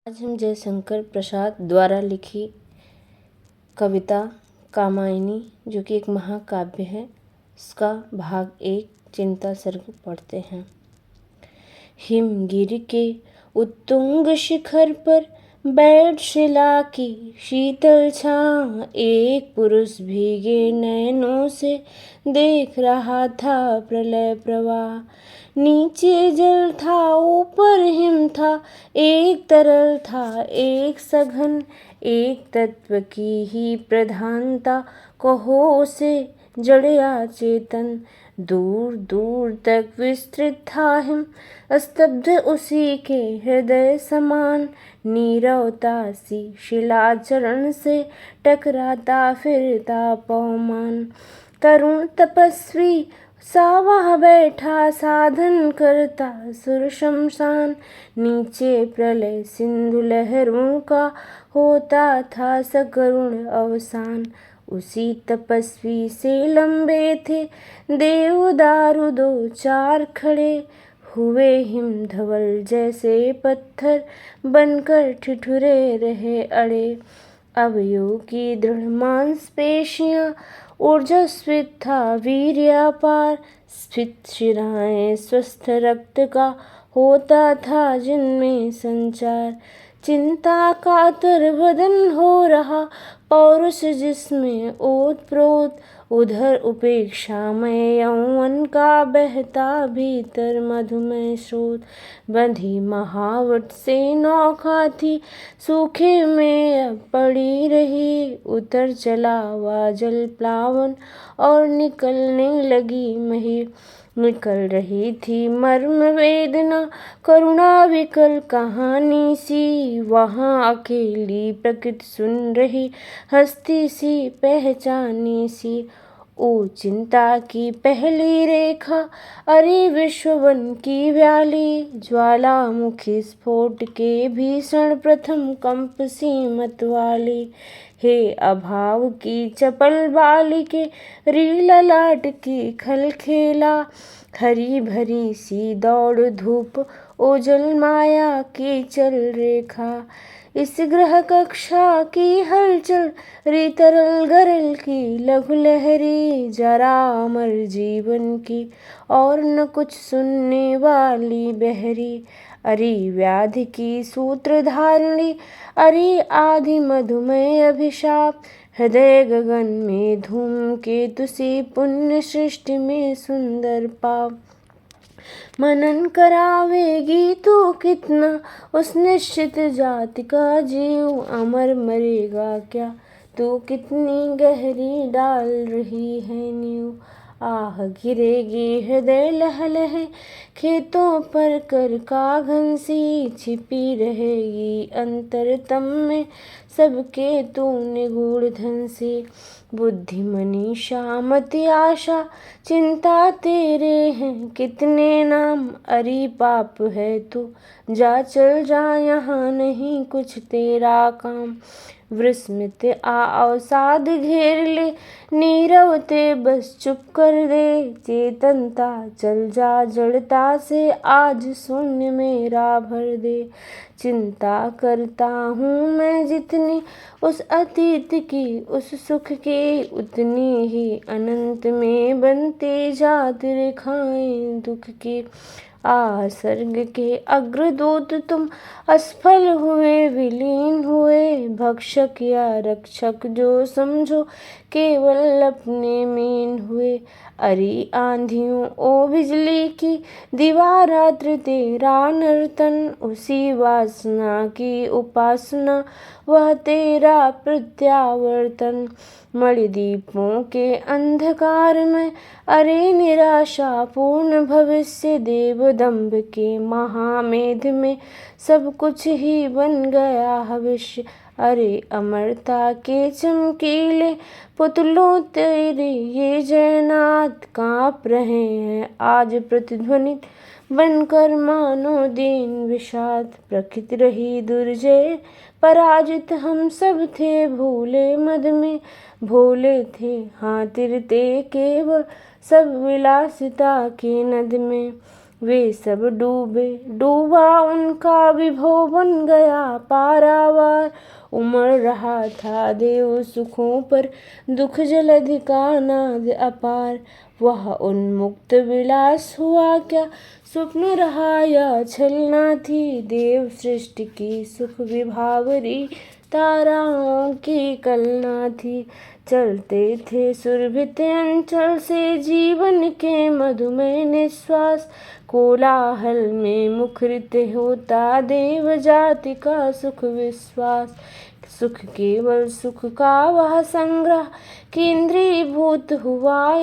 आज हम जयशंकर प्रसाद द्वारा लिखी कविता कामायनी, जो कि एक महाकाव्य है, उसका भाग 1 चिंता सर्ग पढ़ते हैं। हिमगिरि के उत्तुंग शिखर पर बैठ शिला की शीतल छां, एक पुरुष भीगे नयनों से देख रहा था प्रलय प्रवाह। नीचे जल था, ऊपर हिम था, एक तरल था, एक सघन, एक तत्व की ही प्रधानता, कहो उसे जड़ या चेतन। दूर दूर तक विस्तृत था हिम, स्तब्ध उसी के हृदय समान। नीरवता सी शिलाचरण से टकराता फिरता पवमान। तरुण तपस्वी सा वहाँ बैठा, साधन करता सुर शमशान। नीचे प्रलय सिंधु लहरों का होता था सकरुण अवसान। उसी तपस्वी से लंबे थे देवदारू 2-4 खड़े हुए, हिम धवल जैसे पत्थर बनकर ठिठुरे रहे अड़े। अवयवों की दृढ़ मांसपेशियां, ऊर्जास्वित था वीर्य अपार। स्फीत शिराएं, स्वस्थ रक्त का होता था जिनमें संचार। चिंता कातर बदन हो रहा, पौरुष जिसमें ओतप्रोत। उधर उपेक्षामय यौवन का बहता भीतर मधुमय स्रोत। बंधी महावट से नौका थी, सूखे में अब पड़ी रही। उतर चला वह जल प्लावन और निकलने लगी मही। निकल रही थी मर्म वेदना, करुणा विकल कहानी सी। वहाँ अकेली प्रकृति सुन रही, हस्ती सी पहचानी सी। ओ चिंता की पहली रेखा, अरे विश्ववन की व्याली। ज्वालामुखी स्फोट के भीषण प्रथम कंप सी मत वाली। हे अभाव की चपल बालिके, री ललाट की खलखेला। हरी भरी सी दौड़ धूप, ओझल माया की चल रेखा। इस ग्रह कक्षा की हलचल, री तरल गरल की लघु लहरी। जरा अमर जीवन की और न कुछ सुनने वाली बहरी। अरे व्याधि की सूत्रधारिणी, अरे आदि मधुमय अभिशाप। हृदय गगन में धूमकेतु सी, पुण्य सृष्टि में सुंदर पाप। मनन करावेगी तू कितना, उस निश्चित जाति का जीव। अमर मरेगा क्या, तू कितनी गहरी डाल रही है नींव। आह गिरेगी हृदय लह लह, खेतों पर कर काघन सी। छिपी रहेगी अंतरतम में सबके तू निगूढ़ धन सी। बुद्धि मनीषा मति आशा, चिंता तेरे हैं कितने नाम। अरे पाप है तू, जा चल जा, यहाँ नहीं कुछ तेरा काम। विस्मित आ अवसाद घेर ले, नीरवते बस चुप कर दे। चेतनता चल जा, जड़ता से आज शून्य मेरा भर दे। चिंता करता हूँ मैं जितनी, उस अतीत की उस सुख की, उतनी ही अनंत में बनती जात रेखाएं दुख की। आ सर्ग के अग्रदूत तुम, असफल हुए विलीन हुए। भक्षक या रक्षक जो समझो, केवल अपने मीन हुए। अरे आंधियों ओ बिजली की, दिवारात्र तेरा नर्तन। उसी वासना की उपासना, वह तेरा प्रत्यावर्तन। मणिदीपों के अंधकार में, अरे निराशा पूर्ण भविष्य। देवदंभ के महामेध में, सब कुछ ही बन गया भविष्य। अरे अमरता के चमकीले पुतलों तेरे ये जयनाद, काँप रहे हैं आज प्रतिध्वनित बनकर मानो दीन विषाद। प्रकृति रही दुर्जय पराजित, हम सब थे भूले मद में। भोले थे हाँ तिरते केवल, सब विलासिता के नद में। वे सब डूबे, डूबा उनका विभव बन गया पारावार। उमड़ रहा था देव सुखों पर, दुख जलधि का नाद अपार। वह उन्मुक्त विलास हुआ क्या, स्वप्न रहा या छलना थी। देव सृष्टि की सुख विभावरी, ताराओं की कलना थी। चलते थे सुरभित अंचल से जीवन के मधुमय निश्वास। कोलाहल में मुखरित होता देव जाति का सुख विश्वास। सुख केवल सुख का वह संग्रह, केंद्रीभूत हुआ